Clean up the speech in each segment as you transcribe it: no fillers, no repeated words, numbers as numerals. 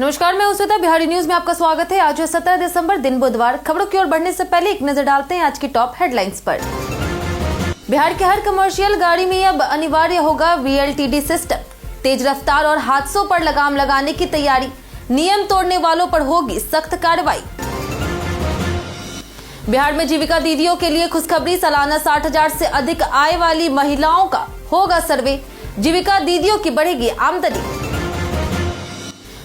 नमस्कार, मैं उस्वेता। बिहारी न्यूज में आपका स्वागत है। आज है 17 दिसंबर, दिन बुधवार। खबरों की ओर बढ़ने से पहले एक नजर डालते हैं आज की टॉप हेडलाइंस पर। बिहार के हर कमर्शियल गाड़ी में अब अनिवार्य होगा VLTD सिस्टम। तेज रफ्तार और हादसों पर लगाम लगाने की तैयारी। नियम तोड़ने वालों पर होगी सख्त कार्रवाई। बिहार में जीविका दीदियों के लिए खुशखबरी। सालाना 60,000 से अधिक आय वाली महिलाओं का होगा सर्वे। जीविका दीदियों की बढ़ेगी आमदनी।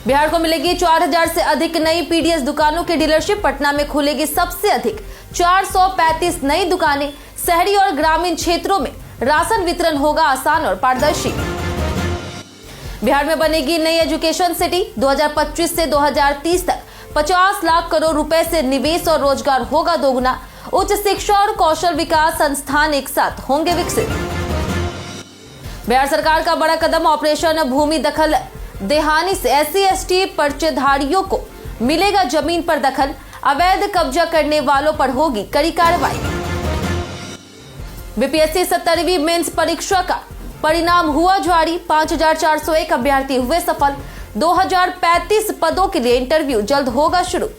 बिहार को मिलेगी 4,000 से अधिक नई PDS दुकानों की डीलरशिप। पटना में खुलेगी सबसे अधिक 435 नई दुकानें। शहरी और ग्रामीण क्षेत्रों में राशन वितरण होगा आसान और पारदर्शी। बिहार में बनेगी नई एजुकेशन सिटी। 2025 से 2030 तक 50 लाख करोड़ रुपए से निवेश और रोजगार होगा दोगुना। उच्च शिक्षा और कौशल विकास संस्थान एक साथ होंगे विकसित। बिहार सरकार का बड़ा कदम। ऑपरेशन भूमि दखल देहानी से SC/ST पर्चेधारियों को मिलेगा जमीन पर दखल। अवैध कब्जा करने वालों पर होगी कड़ी कार्रवाई। BPSC 70वीं मेंस परीक्षा का परिणाम हुआ जारी। 5,401 अभ्यर्थी हुए सफल। 2,035 पदों के लिए इंटरव्यू जल्द होगा शुरू।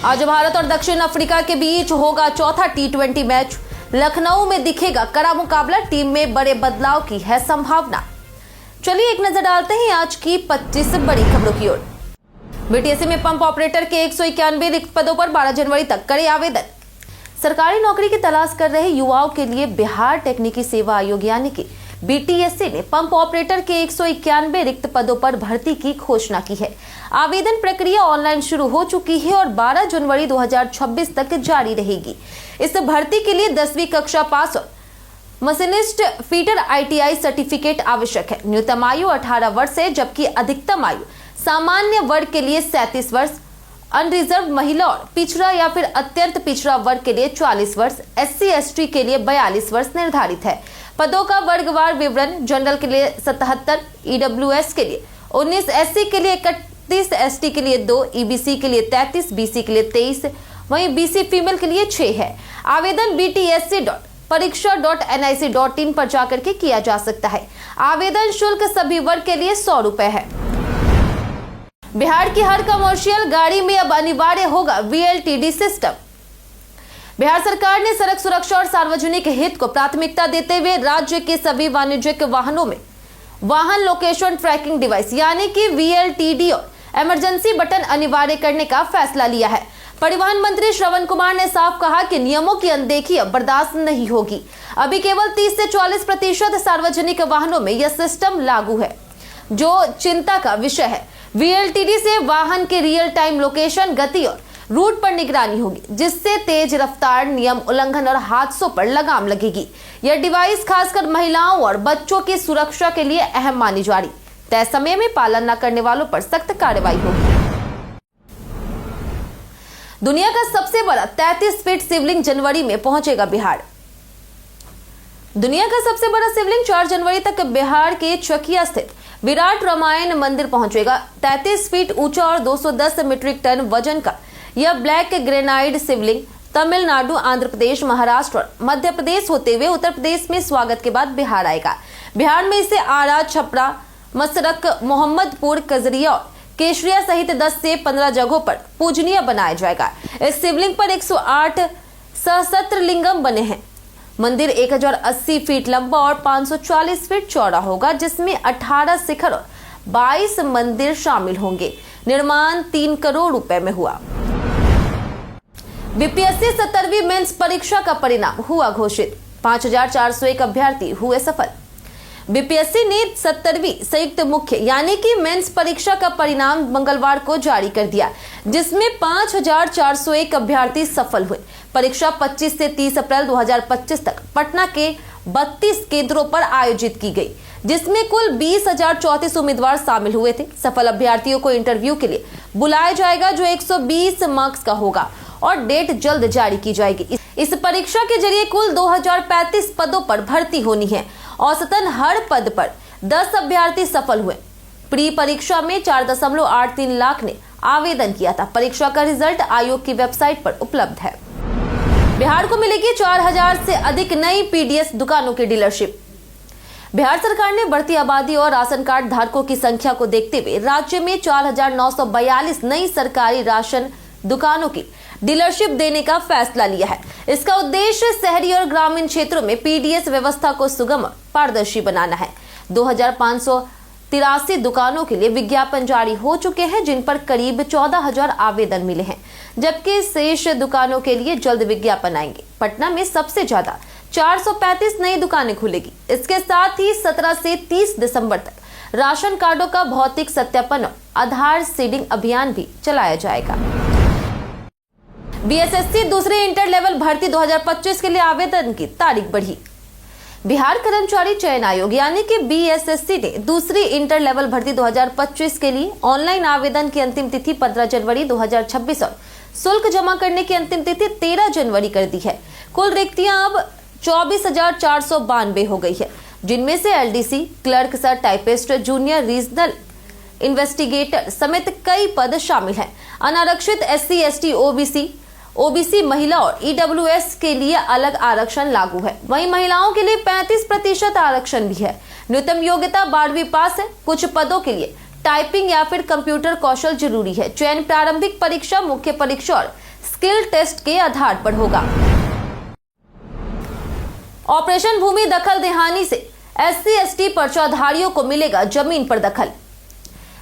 आज भारत और दक्षिण अफ्रीका के बीच होगा चौथा T20 मैच। लखनऊ में दिखेगा कड़ा मुकाबला। टीम में बड़े बदलाव की है संभावना। चलिए एक नजर डालते हैं आज की 25 बड़ी खबरों की ओर। BTSC में पंप ऑपरेटर के 191 रिक्त पदों पर 12 जनवरी तक करे आवेदन। सरकारी नौकरी की तलाश कर रहे युवाओं के लिए बिहार तकनीकी सेवा आयोग यानी कि BTSC ने पंप ऑपरेटर के 191 रिक्त पदों पर भर्ती की घोषणा की है। आवेदन प्रक्रिया ऑनलाइन शुरू हो चुकी है और 12 जनवरी 2026 तक जारी रहेगी। इस भर्ती के लिए 10वीं कक्षा पास और मशीनिस्ट फीटर ITI सर्टिफिकेट आवश्यक है। न्यूनतम आयु 18 वर्ष है, जबकि अधिकतम आयु सामान्य वर्ग के लिए 37 वर्ष, अनरिजर्व महिला और पिछड़ा या फिर अत्यंत पिछड़ा वर्ग के लिए 40 वर्ष, SC/ST के लिए 42 वर्ष निर्धारित है। पदों का वर्गवार विवरण: जनरल के लिए 77, EWS के लिए 19, SC के लिए 31, ST के लिए 2, EBC के लिए 33, BC के लिए 23, वहीं BC फीमेल के लिए 6 है। आवेदन btsc.pariksha.nic.in पर जाकर के किया जा सकता है। आवेदन शुल्क सभी वर्ग के लिए 100 रुपए है। बिहार की हर कमर्शियल गाड़ी में अब अनिवार्य होगा VLTD सिस्टम। बिहार सरकार ने सड़क सुरक्षा और सार्वजनिक हित को प्राथमिकता देते हुए राज्य के सभी वाणिज्यिक वाहनों में वाहन लोकेशन ट्रैकिंग डिवाइस यानी कि VLTD और इमरजेंसी बटन अनिवार्य करने का फैसला लिया है। परिवहन मंत्री श्रवण कुमार ने साफ कहा कि नियमों की अनदेखी अब बर्दाश्त नहीं होगी। अभी केवल 30 से 40% सार्वजनिक वाहनों में यह सिस्टम लागू है, जो चिंता का विषय है। VLTD से वाहन के रियल टाइम लोकेशन, गति और रूट पर निगरानी होगी, जिससे तेज रफ्तार, नियम उल्लंघन और हादसों पर लगाम लगेगी। यह डिवाइस खासकर महिलाओं और बच्चों की सुरक्षा के लिए अहम मानी जा रही। तय समय में पालन न करने वालों पर सख्त कार्रवाई होगी। दुनिया का सबसे बड़ा 33 फीट शिवलिंग जनवरी में पहुंचेगा बिहार। दुनिया का सबसे बड़ा शिवलिंग 4 जनवरी तक बिहार के चकिया स्थित विराट रामायण मंदिर पहुंचेगा। 33 फीट ऊंचा और 210 मीट्रिक टन वजन का यह ब्लैक ग्रेनाइट शिवलिंग तमिलनाडु, आंध्र प्रदेश, महाराष्ट्र और मध्य प्रदेश होते हुए उत्तर प्रदेश में स्वागत के बाद बिहार आएगा। बिहार में इसे आरा, छपरा, मसरक, मोहम्मदपुर, कजरिया और केशरिया सहित 10 से 15 जगहों पर पूजनीय बनाया जाएगा। इस शिवलिंग पर 108 सहस्त्र लिंगम बने हैं। मंदिर 1080 फीट लंबा और 540 फीट चौड़ा होगा, जिसमें 18 शिखर और 22 मंदिर शामिल होंगे। निर्माण 3 करोड़ रुपए में हुआ। BPSC 70वीं मेंस परीक्षा का परिणाम हुआ घोषित। 5,401 अभ्यर्थी हुए सफल। BPSC ने 70वीं संयुक्त मुख्य यानी कि मेंस परीक्षा का परिणाम मंगलवार को जारी कर दिया, जिसमें 5,401 अभ्यर्थी सफल हुए। परीक्षा 25 से 30 अप्रैल 2025 तक पटना के 32 केंद्रों पर आयोजित की गई, जिसमें कुल 20,034 उम्मीदवार शामिल हुए थे। सफल अभ्यर्थियों को इंटरव्यू के लिए बुलाया जाएगा, जो 120 मार्क्स का होगा और डेट जल्द जारी की जाएगी। इस परीक्षा के जरिए कुल 2,035 पदों पर भर्ती होनी है। औसतन हर पद पर 10 अभ्यर्थी सफल हुए। प्री परीक्षा में 4.83 लाख ने आवेदन किया था। परीक्षा का रिजल्ट आयोग की वेबसाइट पर उपलब्ध है। बिहार को मिलेगी 4,000 से अधिक नई PDS दुकानों की डीलरशिप। बिहार सरकार ने बढ़ती आबादी और राशन कार्ड धारकों की संख्या को देखते हुए राज्य में 4,942 नई सरकारी राशन दुकानों की डीलरशिप देने का फैसला लिया है। इसका उद्देश्य शहरी और ग्रामीण क्षेत्रों में पीडीएस व्यवस्था को सुगम और पारदर्शी बनाना है। 2,583 दुकानों के लिए विज्ञापन जारी हो चुके हैं, जिन पर करीब 14,000 आवेदन मिले हैं, जबकि शेष दुकानों के लिए जल्द विज्ञापन आएंगे। पटना में सबसे ज्यादा 435 नई दुकानें खुलेगी। इसके साथ ही 17 से 30 दिसंबर तक राशन कार्डों का भौतिक सत्यापन और आधार सीडिंग अभियान भी चलाया जाएगा। बीएसएससी दूसरी इंटर लेवल भर्ती 2025 के लिए आवेदन की तारीख बढ़ी। बिहार कर्मचारी चयन आयोग यानी कि बीएसएससी ने दूसरी इंटर लेवल भर्ती 2025 के लिए ऑनलाइन आवेदन की अंतिम तिथि 15 जनवरी 2026 और शुल्क जमा करने की अंतिम तिथि 13 जनवरी कर दी है। कुल रिक्तियां अब 24,492 हो गई है, जिनमें से LDC, clerk sir, typist, junior regional investigator समेत कई पद शामिल हैं। अनारक्षित एससी, एसटी, ओबीसी महिला और ईडब्ल्यूएस के लिए अलग आरक्षण लागू है। वहीं महिलाओं के लिए 35% आरक्षण भी है। न्यूनतम योग्यता 12वीं पास है। कुछ पदों के लिए टाइपिंग या फिर कंप्यूटर कौशल जरूरी है। चयन प्रारंभिक परीक्षा, मुख्य परीक्षा और स्किल टेस्ट के आधार पर होगा। ऑपरेशन भूमि दखल देहानी से एससी, एसटी पर्चाधारियों को मिलेगा जमीन पर दखल।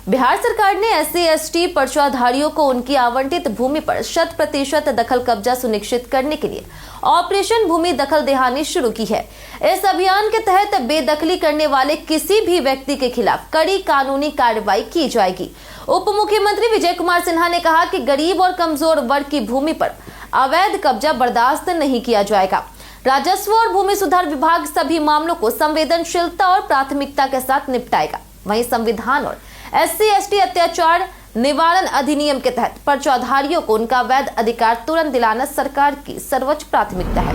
बिहार सरकार ने एससी, एसटी पर्चाधारियों को उनकी आवंटित भूमि पर 100% दखल कब्जा सुनिश्चित करने के लिए ऑपरेशन भूमि दखल देहानी शुरू की है। इस अभियान के तहत बेदखली करने वाले किसी भी व्यक्ति के खिलाफ कड़ी कानूनी कार्रवाई की जाएगी। उप मुख्यमंत्री विजय कुमार सिन्हा ने कहा कि गरीब और कमजोर वर्ग की भूमि पर अवैध कब्जा बर्दाश्त नहीं किया जाएगा। राजस्व और भूमि सुधार विभाग सभी मामलों को संवेदनशीलता और प्राथमिकता के साथ निपटाएगा। वहीं संविधान और एससी, एसटी अत्याचार निवारण अधिनियम के तहत पर्चाधारियों को उनका वैध अधिकार तुरंत दिलाना सरकार की सर्वोच्च प्राथमिकता है।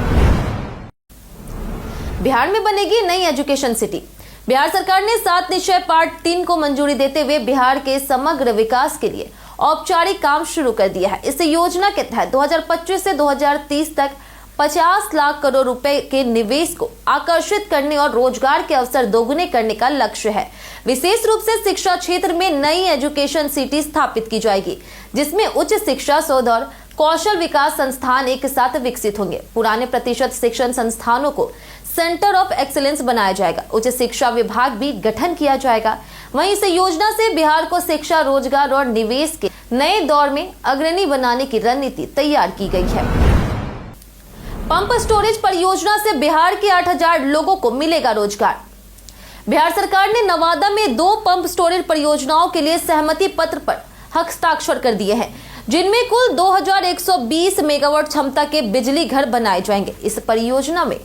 बिहार में बनेगी नई एजुकेशन सिटी। बिहार सरकार ने 7 निश्चय पार्ट 3 को मंजूरी देते हुए बिहार के समग्र विकास के लिए औपचारिक काम शुरू कर दिया है। इस योजना के तहत 2025 से 2030 तक 50 लाख करोड़ रुपए के निवेश को आकर्षित करने और रोजगार के अवसर दोगुने करने का लक्ष्य है। विशेष रूप से शिक्षा क्षेत्र में नई एजुकेशन सिटी स्थापित की जाएगी, जिसमें उच्च शिक्षा, शोध और कौशल विकास संस्थान एक साथ विकसित होंगे। पुराने प्रतिष्ठित शिक्षण संस्थानों को सेंटर ऑफ एक्सीलेंस बनाया जाएगा। उच्च शिक्षा विभाग भी गठन किया जाएगा। वहीं इस योजना से बिहार को शिक्षा, रोजगार और निवेश के नए दौर में अग्रणी बनाने की रणनीति तैयार की गई है। पंप स्टोरेज परियोजना से बिहार के 8,000 लोगों को मिलेगा रोजगार। बिहार सरकार ने नवादा में 2 पंप स्टोरेज परियोजनाओं के लिए सहमति पत्र पर हस्ताक्षर कर दिए हैं, जिनमें कुल 2,120 मेगावाट क्षमता के बिजली घर बनाए जाएंगे। इस परियोजना में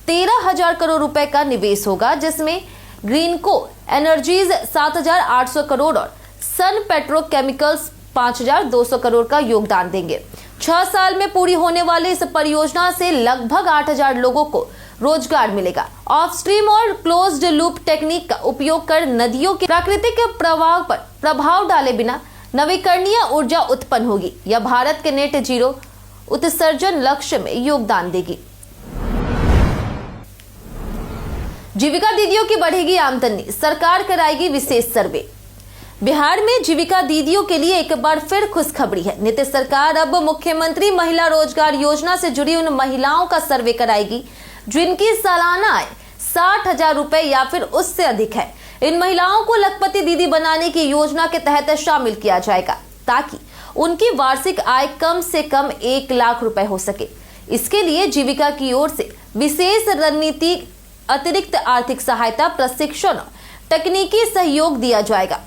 13,000 करोड़ रुपए का निवेश होगा, जिसमें ग्रीनको एनर्जीज 7,800 करोड़ और सन पेट्रोकेमिकल्स 5,200 करोड़ का योगदान देंगे। 6 साल में पूरी होने वाली इस परियोजना से लगभग 8,000 लोगों को रोजगार मिलेगा। ऑफ स्ट्रीम और क्लोज्ड लूप टेक्निक का उपयोग कर नदियों के प्राकृतिक प्रवाह पर प्रभाव डाले बिना नवीकरणीय ऊर्जा उत्पन्न होगी। यह भारत के नेट जीरो उत्सर्जन लक्ष्य में योगदान देगी। जीविका दीदियों की बढ़ेगी आमदनी, सरकार कराएगी विशेष सर्वे। बिहार में जीविका दीदियों के लिए एक बार फिर खुशखबरी है। नीतीश सरकार अब मुख्यमंत्री महिला रोजगार योजना से जुड़ी उन महिलाओं का सर्वे कराएगी जिनकी सालाना आय 60,000 रुपए या फिर उससे अधिक है। इन महिलाओं को लखपति दीदी बनाने की योजना के तहत शामिल किया जाएगा, ताकि उनकी वार्षिक आय कम से कम 1 लाख रुपए हो सके। इसके लिए जीविका की ओर से विशेष रणनीति, अतिरिक्त आर्थिक सहायता, प्रशिक्षण और तकनीकी सहयोग दिया जाएगा।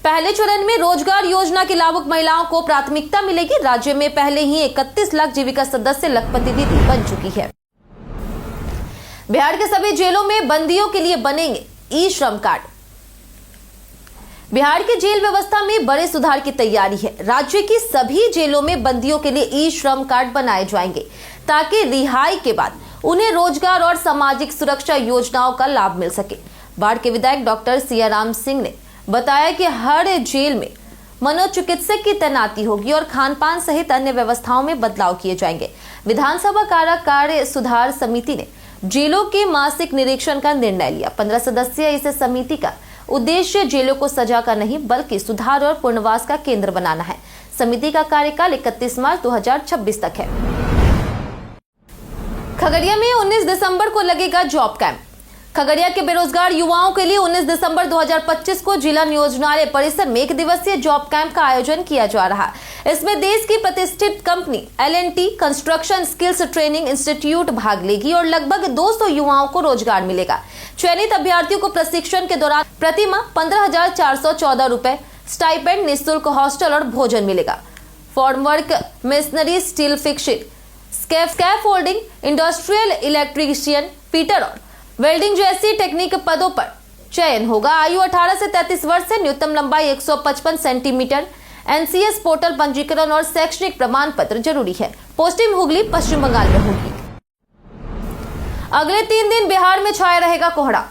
पहले चरण में रोजगार योजना के लाभुक महिलाओं को प्राथमिकता मिलेगी। राज्य में पहले ही 31 लाख जीविका सदस्य लखपति दीदी बन चुकी है। बिहार के सभी जेलों में बंदियों के लिए बनेंगे ई श्रम कार्ड। बिहार की जेल व्यवस्था में बड़े सुधार की तैयारी है। राज्य की सभी जेलों में बंदियों के लिए ई श्रम कार्ड बनाए जाएंगे, ताकि रिहाई के बाद उन्हें रोजगार और सामाजिक सुरक्षा योजनाओं का लाभ मिल सके। बाढ़ के विधायक डॉक्टर सियाराम सिंह ने बताया कि हर जेल में मनोचिकित्सक की तैनाती होगी और खान-पान सहित अन्य व्यवस्थाओं में बदलाव किए जाएंगे। विधानसभा कारा कार्य सुधार समिति ने जेलों के मासिक निरीक्षण का निर्णय लिया। 15 सदस्यीय इस समिति का उद्देश्य जेलों को सजा का नहीं बल्कि सुधार और पुनर्वास का केंद्र बनाना है। समिति का कार्यकाल 31 मार्च 2026 तक है। खगड़िया में 19 दिसंबर को लगेगा जॉब कैंप। खगड़िया के बेरोजगार युवाओं के लिए 19 दिसंबर 2025 को जिला नियोजनालय परिसर में 1 दिवसीय जॉब कैंप का आयोजन किया जा रहा है। इसमें देश की प्रतिष्ठित company L&T construction skills training institute भाग लेगी और लगभग 200 युवाओं को रोजगार मिलेगा। चयनित अभ्यर्थियों को प्रशिक्षण के दौरान प्रतिमाह 15,414 रुपए स्टाइपेंड, निःशुल्क हॉस्टल और भोजन मिलेगा। Formwork, masonry, steel fixing, scaffolding, industrial electrician, fitter और वेल्डिंग जैसी टेक्निक पदों पर चयन होगा। आयु 18 से 33 वर्ष से, न्यूनतम लंबाई 155 सेंटीमीटर, NCS पोर्टल पंजीकरण और शैक्षणिक प्रमाण पत्र जरूरी है। पोस्टिंग हुगली, पश्चिम बंगाल में होगी। अगले 3 दिन बिहार में छाया रहेगा कोहरा।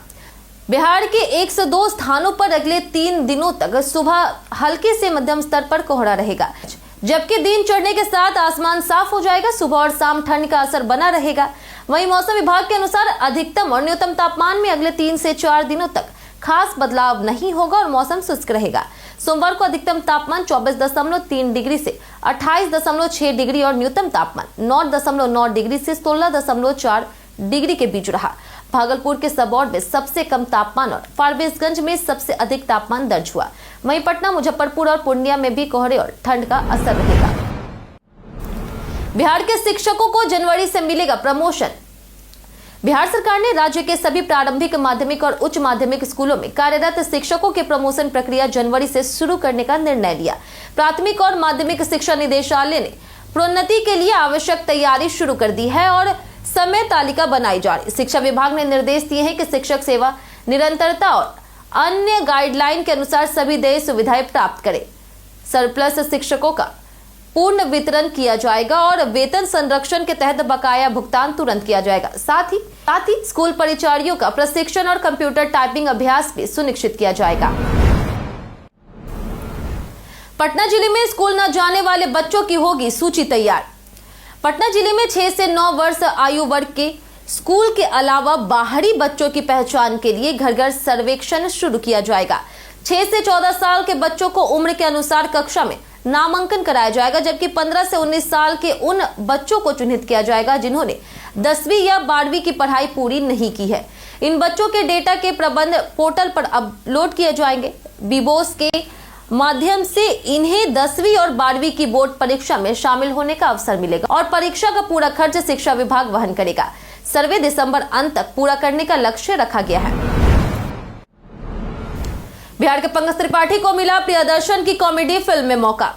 बिहार के 102 स्थानों पर अगले 3 दिनों तक सुबह हल्के से मध्यम स्तर पर कोहरा रहेगा, जबकि दिन चढ़ने के साथ आसमान साफ हो जाएगा। सुबह और शाम ठंड का असर बना रहेगा। वहीं मौसम विभाग के अनुसार अधिकतम और न्यूनतम तापमान में अगले 3 से 4 दिनों तक खास बदलाव नहीं होगा और मौसम शुष्क रहेगा। सोमवार को अधिकतम तापमान 24.3 डिग्री से 28.6 डिग्री और न्यूनतम तापमान 9.9 डिग्री से 16.4 डिग्री के बीच रहा। भागलपुर के सबौर में सबसे कम तापमान और फारबिसगंज में सबसे अधिक तापमान दर्ज हुआ। वहीं पटना, मुजफ्फरपुर और पूर्णिया में भी कोहरे और ठंड का असर रहेगा। बिहार के शिक्षकों को जनवरी से मिलेगा प्रमोशन। बिहार सरकार ने राज्य के सभी प्रारंभिक, माध्यमिक और उच्च माध्यमिक स्कूलों में कार्यरत शिक्षकों के प्रमोशन प्रक्रिया जनवरी से शुरू करने का निर्णय लिया। प्राथमिक और माध्यमिक शिक्षा निदेशालय ने प्रोन्नति के लिए आवश्यक तैयारी शुरू कर दी है और समय तालिका बनाई जा रही। शिक्षा विभाग ने निर्देश दिए हैं कि शिक्षक सेवा निरंतरता और अन्य गाइडलाइन के अनुसार सभी देय सुविधाएं प्राप्त करें। सरप्लस शिक्षकों का पूर्ण वितरण किया जाएगा और वेतन संरक्षण के तहत बकाया भुगतान तुरंत किया जाएगा। साथ ही स्कूल परिचारियों का प्रशिक्षण और कंप्यूटर टाइपिंग अभ्यास भी सुनिश्चित किया जाएगा। पटना जिले में स्कूल न जाने वाले बच्चों की होगी सूची तैयार। पटना जिले में 6 से 9 वर्ष आयु वर्ग के स्कूल के अलावा बाहरी बच्चों की पहचान के लिए घर घर सर्वेक्षण शुरू किया जाएगा। 6 से 14 साल के बच्चों को उम्र के अनुसार कक्षा में नामांकन कराया जाएगा, जबकि 15 से 19 साल के उन बच्चों को चिन्हित किया जाएगा जिन्होंने 10वीं या 12वीं की पढ़ाई पूरी नहीं की है। इन बच्चों के डेटा के प्रबंध पोर्टल पर अपलोड किए जाएंगे। बीबोस के माध्यम से इन्हें 10वीं और 12वीं की बोर्ड परीक्षा में शामिल होने का अवसर मिलेगा और परीक्षा का पूरा खर्च शिक्षा विभाग वहन करेगा। सर्वे दिसंबर अंत तक पूरा करने का लक्ष्य रखा गया है। बिहार के पंकज त्रिपाठी को मिला प्रियदर्शन की कॉमेडी फिल्म में मौका।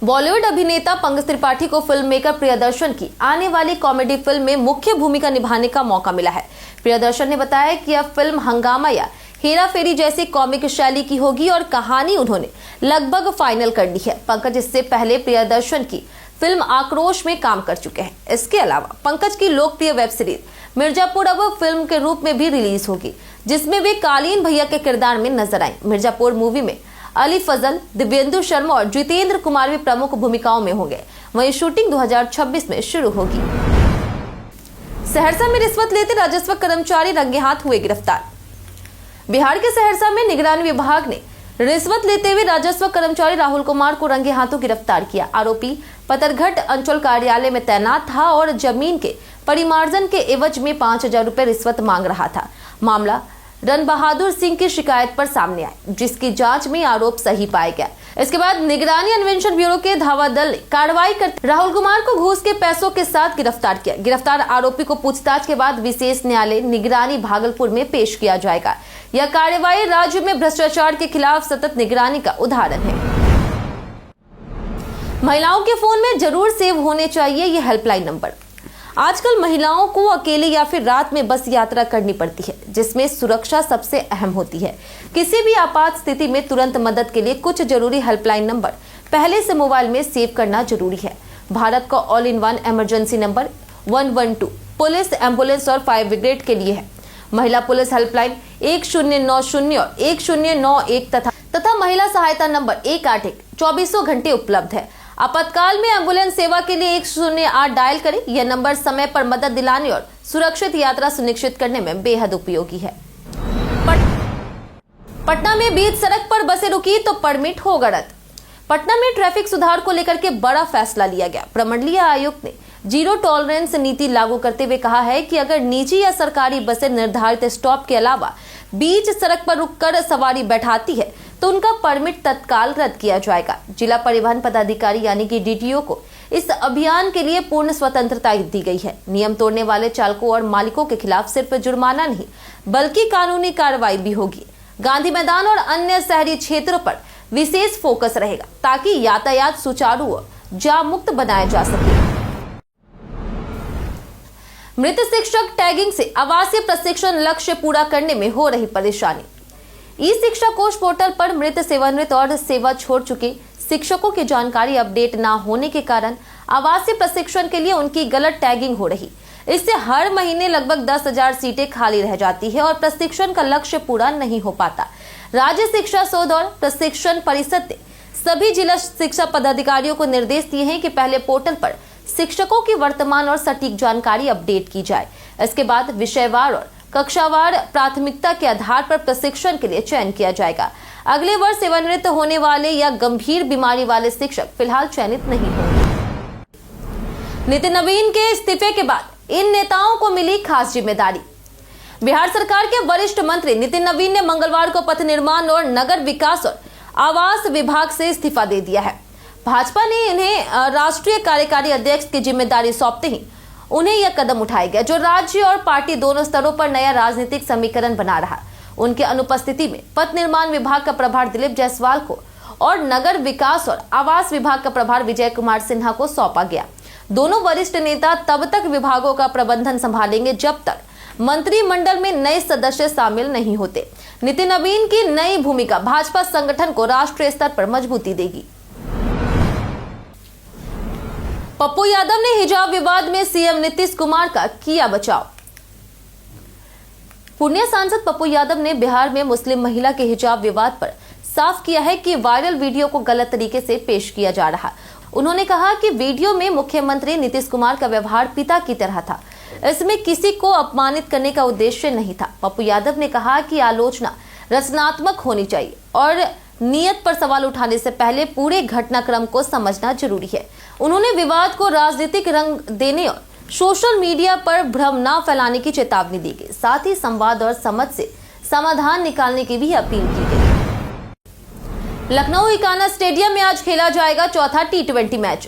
बॉलीवुड अभिनेता पंकज त्रिपाठी को फिल्म मेकर प्रियदर्शन की आने वाली कॉमेडी फिल्म में मुख्य भूमिका निभाने का मौका मिला है। प्रियदर्शन ने बताया कि यह फिल्म हंगामा या हेरा फेरी जैसी कॉमिक शैली की होगी और कहानी उन्होंने लगभग फाइनल कर ली है। पंकज इससे पहले प्रियदर्शन की फिल्म आक्रोश में काम कर चुके हैं। इसके अलावा पंकज की लोकप्रिय वेब सीरीज मिर्जापुर अब फिल्म के रूप में भी रिलीज होगी, जिसमें वे कालीन भैया के किरदार में नजर आए। मिर्जापुर मूवी में अली फजल, दिव्येंदु शर्मा और जितेंद्र कुमार भी प्रमुख भूमिकाओं में होंगे। वहीं शूटिंग 2026 में शुरू होगी। सहरसा में रिश्वत लेते राजस्व कर्मचारी रंगे हाथ हुए गिरफ्तार। बिहार के सहरसा में निगरानी विभाग ने रिश्वत लेते हुए राजस्व कर्मचारी राहुल कुमार को रंगे हाथों गिरफ्तार किया। आरोपी पतरघट अंचल कार्यालय में तैनात था और जमीन के परिमार्जन के एवज में 5,000 रुपए रिश्वत मांग रहा था। मामला रन बहादुर सिंह की शिकायत पर सामने आया, जिसकी जांच में आरोप सही पाया गया। इसके बाद निगरानी अन्वेषण ब्यूरो के धावा दल ने कार्रवाई करते राहुल कुमार को घूस के पैसों के साथ गिरफ्तार किया। गिरफ्तार आरोपी को पूछताछ के बाद विशेष न्यायालय निगरानी भागलपुर में पेश किया जाएगा। यह कार्रवाई राज्य में भ्रष्टाचार के खिलाफ सतत निगरानी का उदाहरण है। महिलाओं के फोन में जरूर सेव होने चाहिए ये हेल्पलाइन नंबर। आजकल महिलाओं को अकेले या फिर रात में बस यात्रा करनी पड़ती है, जिसमें सुरक्षा सबसे अहम होती है। किसी भी आपात स्थिति में तुरंत मदद के लिए कुछ जरूरी हेल्पलाइन नंबर पहले से मोबाइल में सेव करना जरूरी है। भारत का all in one emergency number 112 police, ambulance और फायर ब्रिगेड के लिए है। महिला पुलिस हेल्पलाइन 1090 और 1091 तथा महिला सहायता नंबर 181 24 घंटे उपलब्ध है। आपातकाल में एम्बुलेंस सेवा के लिए 108 डायल करें। यह नंबर समय पर मदद दिलाने और सुरक्षित यात्रा सुनिश्चित करने में बेहद उपयोगी है। पटना में बीच सड़क पर बसें रुकी तो परमिट होगा रद्द। पटना में ट्रैफिक सुधार को लेकर के बड़ा फैसला लिया गया। प्रमंडलीय आयुक्त ने जीरो टॉलरेंस नीति लागू करते हुए कहा है कि अगर निजी या सरकारी बसें निर्धारित स्टॉप के अलावा बीच सड़क पर रुककर सवारी बैठाती है तो उनका परमिट तत्काल रद्द किया जाएगा। जिला परिवहन पदाधिकारी यानी कि डीटीओ को इस अभियान के लिए पूर्ण स्वतंत्रता दी गई है। नियम तोड़ने वाले चालकों और मालिकों के खिलाफ सिर्फ जुर्माना नहीं बल्कि कानूनी कार्रवाई भी होगी। गांधी मैदान और अन्य शहरी क्षेत्रों पर विशेष फोकस रहेगा ताकि यातायात सुचारू और जाम मुक्त बनाया जा सके। मृत शिक्षक टैगिंग से आवासीय प्रशिक्षण लक्ष्य पूरा करने में हो रही परेशानी। ई शिक्षा कोष पोर्टल पर मृत, सेवानिवृत्त और सेवा छोड़ चुके शिक्षकों की जानकारी अपडेट न होने के कारण आवासीय प्रशिक्षण के लिए उनकी गलत टैगिंग हो रही। इससे हर महीने लगभग 10,000 सीटें खाली रह जाती है और प्रशिक्षण का लक्ष्य पूरा नहीं हो पाता। राज्य शिक्षा शोध और प्रशिक्षण परिषद ने सभी जिला शिक्षा पदाधिकारियों को निर्देश दिए हैं कि पहले पोर्टल पर शिक्षकों की वर्तमान और सटीक जानकारी अपडेट की जाए। इसके बाद विषयवार और कक्षावार प्राथमिकता के आधार पर प्रशिक्षण के लिए चयन किया जाएगा। अगले वर्ष सेवानिवृत्त होने वाले या गंभीर बीमारी वाले शिक्षक फिलहाल चयनित नहीं होंगे। नितिन नवीन के इस्तीफे के बाद इन नेताओं को मिली खास जिम्मेदारी। बिहार सरकार के वरिष्ठ मंत्री नितिन नवीन ने मंगलवार को पथ निर्माण और नगर विकास और आवास विभाग से इस्तीफा दे दिया है। भाजपा ने इन्हें राष्ट्रीय कार्यकारी अध्यक्ष की जिम्मेदारी सौंपते ही उन्हें यह कदम उठाया गया जो राज्य और पार्टी दोनों स्तरों पर नया राजनीतिक समीकरण बना रहा। उनके अनुपस्थिति में पथ निर्माण विभाग का प्रभार दिलीप जायसवाल को और नगर विकास और आवास विभाग का प्रभार विजय कुमार सिन्हा को सौंपा गया। दोनों वरिष्ठ नेता तब तक विभागों का प्रबंधन संभालेंगे जब तक मंत्रिमंडल में नए सदस्य शामिल नहीं होते। नितिन नवीन की नई भूमिका भाजपा संगठन को राष्ट्रीय स्तर पर मजबूती देगी। पप्पू यादव ने हिजाब विवाद में सीएम नीतीश कुमार का किया बचाव। पूर्णिया सांसद पप्पू यादव ने बिहार में मुस्लिम महिला के हिजाब विवाद पर साफ किया है कि वायरल वीडियो को गलत तरीके से पेश किया जा रहा। उन्होंने कहा कि वीडियो में मुख्यमंत्री नीतीश कुमार का व्यवहार पिता की तरह था। इसमें किसी को अपमानित करने का उद्देश्य नहीं था। पप्पू यादव ने कहा कि आलोचना रचनात्मक होनी चाहिए और नियत पर सवाल उठाने से पहले पूरे घटनाक्रम को समझना जरूरी है। उन्होंने विवाद को राजनीतिक रंग देने और सोशल मीडिया पर भ्रम न फैलाने की चेतावनी दी गई। साथ ही संवाद और समझ से समाधान निकालने की भी अपील की गई। लखनऊ इकाना स्टेडियम में आज खेला जाएगा चौथा T20 मैच।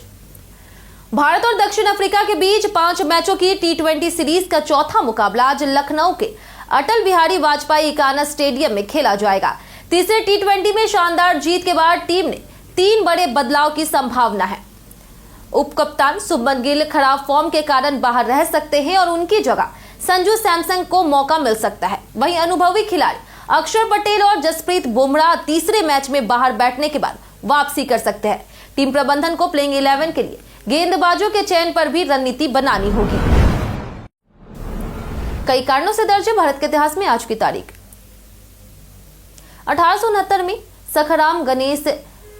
भारत और दक्षिण अफ्रीका के बीच 5 मैचों की T20 सीरीज का चौथा मुकाबला आज लखनऊ के अटल बिहारी वाजपेयी इकाना स्टेडियम में खेला जाएगा। तीसरे T20 में शानदार जीत के बाद टीम ने 3 बड़े बदलाव की संभावना है। उप कप्तान शुभमन गिल खराब फॉर्म के कारण बाहर रह सकते हैं और उनकी जगह संजू सैमसन को मौका मिल सकता है। वहीं अनुभवी खिलाड़ी अक्षर पटेल और जसप्रीत बुमराह तीसरे मैच में बाहर बैठने के बाद वापसी कर सकते हैं। टीम प्रबंधन को प्लेइंग 11 के लिए गेंदबाजों के चयन पर भी रणनीति बनानी होगी। कई कारणों से दर्ज है भारत के इतिहास में आज की तारीख। 1869 में सखाराम गणेश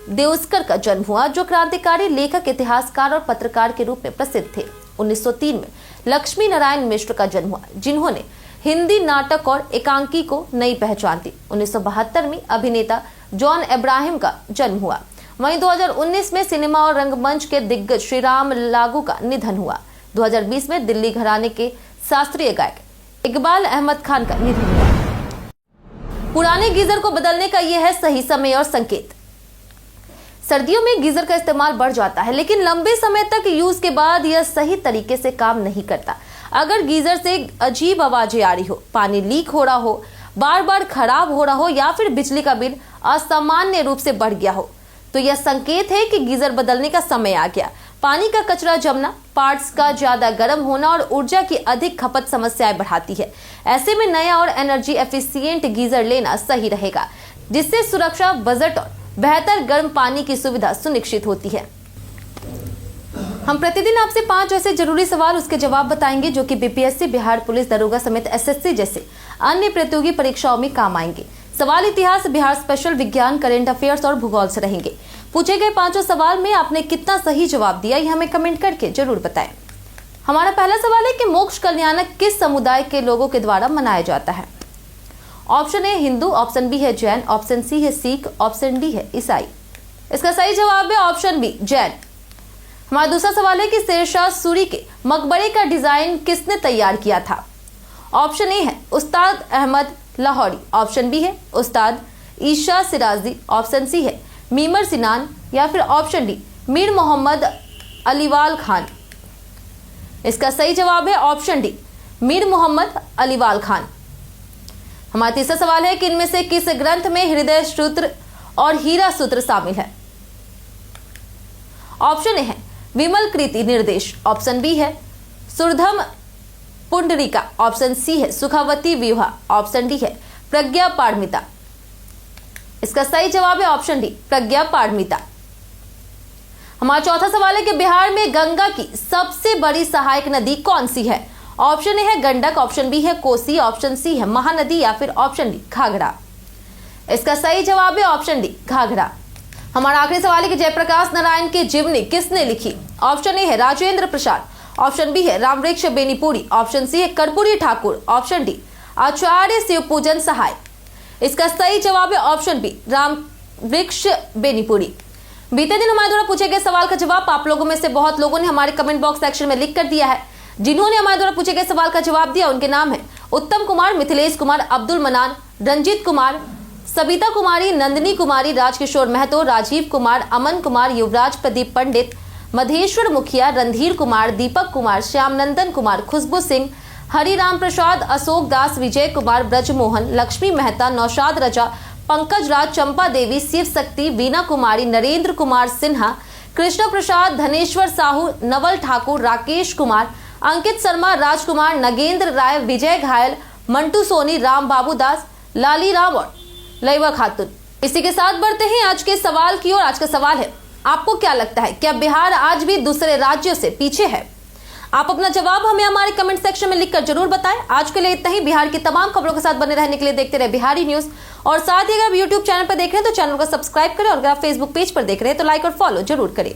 देउस्कर का जन्म हुआ जो क्रांतिकारी लेखक, इतिहासकार और पत्रकार के रूप में प्रसिद्ध थे। 1903 में लक्ष्मी नारायण मिश्र का जन्म हुआ जिन्होंने हिंदी नाटक और एकांकी को नई पहचान दी। 1972 में अभिनेता जॉन अब्राहम का जन्म हुआ। वहीं 2019 में सिनेमा और रंगमंच के दिग्गज श्रीराम लागू का निधन हुआ। 2020 में दिल्ली घराने के शास्त्रीय गायक इकबाल अहमद खान का निधन हुआ। पुराने गीजर को बदलने का यह है सही समय और संकेत। सर्दियों में गीजर का इस्तेमाल बढ़ जाता है लेकिन लंबे समय तक यूज के बाद यह सही तरीके से काम नहीं करता। अगर गीजर से अजीब आवाजें आ रही हो, पानी लीक हो रहा हो, बार बार खराब हो रहा हो या फिर बिजली का बिल असामान्य रूप से बढ़ गया हो तो यह संकेत है कि गीजर बदलने का समय आ गया। पानी का कचरा जमना, पार्ट्स का ज्यादा गर्म होना और ऊर्जा की अधिक खपत समस्याएं बढ़ाती है। ऐसे में नया और एनर्जी एफिशिएंट गीजर लेना सही रहेगा जिससे सुरक्षा, बजट और बेहतर गर्म पानी की सुविधा सुनिश्चित होती है। हम प्रतिदिन आपसे 5 ऐसे जरूरी सवाल उसके जवाब बताएंगे जो कि बीपीएससी, बिहार पुलिस दरोगा समेत एसएससी जैसे अन्य प्रतियोगी परीक्षाओं में काम आएंगे। सवाल इतिहास, बिहार स्पेशल, विज्ञान, करंट अफेयर्स और भूगोल से रहेंगे। पूछे गए पांचों सवाल में आपने कितना सही जवाब दिया, ये हमें कमेंट करके जरूर बताएं। हमारा पहला सवाल है कि मोक्ष कल्याणक किस समुदाय के लोगों के द्वारा मनाया जाता है? Option A Hindu, option B है जैन, ऑप्शन सी है सिख, ऑप्शन डी है ईसाई। इसका सही जवाब है ऑप्शन बी जैन। हमारा दूसरा सवाल है कि शेरशाह सूरी के मकबरे का डिजाइन किसने तैयार किया था? ऑप्शन ए है उस्ताद अहमद लाहौरी, ऑप्शन बी है उस्ताद ईशा सिराजी, ऑप्शन सी है मीमर सिनान या फिर ऑप्शन डी मीर मोहम्मद अलीवाल खान। इसका सही जवाब है ऑप्शन डी मीर मोहम्मद अलीवाल खान। हमारा तीसरा सवाल है कि इनमें से किस ग्रंथ में हृदय सूत्र और हीरा सूत्र शामिल है? ऑप्शन ए है विमल कृति निर्देश, ऑप्शन बी है सुरधम पुंडरीका, ऑप्शन सी है सुखावती विवाह, ऑप्शन डी है प्रज्ञा पारमिता। इसका सही जवाब है ऑप्शन डी प्रज्ञा पारमिता। हमारा चौथा सवाल है कि बिहार में गंगा की सबसे बड़ी सहायक नदी कौन सी है? ऑप्शन ए है गंडक, ऑप्शन बी है कोसी, ऑप्शन सी है महानदी या फिर ऑप्शन डी घाघरा। इसका सही जवाब है ऑप्शन डी घाघरा। हमारा आखिरी सवाल है कि जयप्रकाश नारायण की जीवनी किसने लिखी? ऑप्शन ए है राजेंद्र प्रसाद, ऑप्शन बी है रामवृक्ष बेनीपुरी, ऑप्शन सी है कर्पूरी ठाकुर, ऑप्शन डी आचार्य शिवपूजन सहाय। इसका सही जवाब है ऑप्शन बी रामवृक्ष बेनीपुरी। बीते दिन हमारे द्वारा पूछे गए सवाल का जवाब आप लोगों में से बहुत लोगों ने हमारे कमेंट बॉक्स सेक्शन में लिख कर दिया है। जिन्होंने हमारे द्वारा पूछे गए सवाल का जवाब दिया उनके नाम है उत्तम कुमार, मिथिलेश कुमार, अब्दुल मनान, रंजीत कुमार, सबिता कुमारी, नंदिनी कुमारी, राजकिशोर महतो, राजीव कुमार, अमन कुमार, युवराज प्रदीप पंडित, मधेश्वर मुखिया, रणधीर कुमार, दीपक कुमार, श्याम नंदन कुमार, खुशबू सिंह, हरिराम प्रसाद, अशोक दास, विजय कुमार, ब्रजमोहन, लक्ष्मी मेहता, नौशाद रजा, पंकज राज, चंपा देवी, शिव शक्ति, वीना कुमारी, नरेंद्र कुमार सिन्हा, कृष्ण प्रसाद, धनेश्वर साहू, नवल ठाकुर, राकेश कुमार, अंकित शर्मा, राजकुमार, नगेंद्र राय, विजय घायल, मंटू सोनी, राम बाबू दास, लाली राम और लईवा खातून। इसी के साथ बढ़ते हैं आज के सवाल की ओर। आज का सवाल है, आपको क्या लगता है क्या बिहार आज भी दूसरे राज्यों से पीछे है? आप अपना जवाब हमें हमारे कमेंट सेक्शन में लिखकर जरूर बताएं। आज के लिए इतना ही। बिहार की तमाम खबरों के साथ बने रहने के लिए देखते रहे बिहारी न्यूज, और साथ ही अगर आप यूट्यूब चैनल पर देख रहे हैं तो चैनल को सब्सक्राइब करें, और अगर आप फेसबुक पेज पर देख रहे हैं तो लाइक और फॉलो जरूर करें।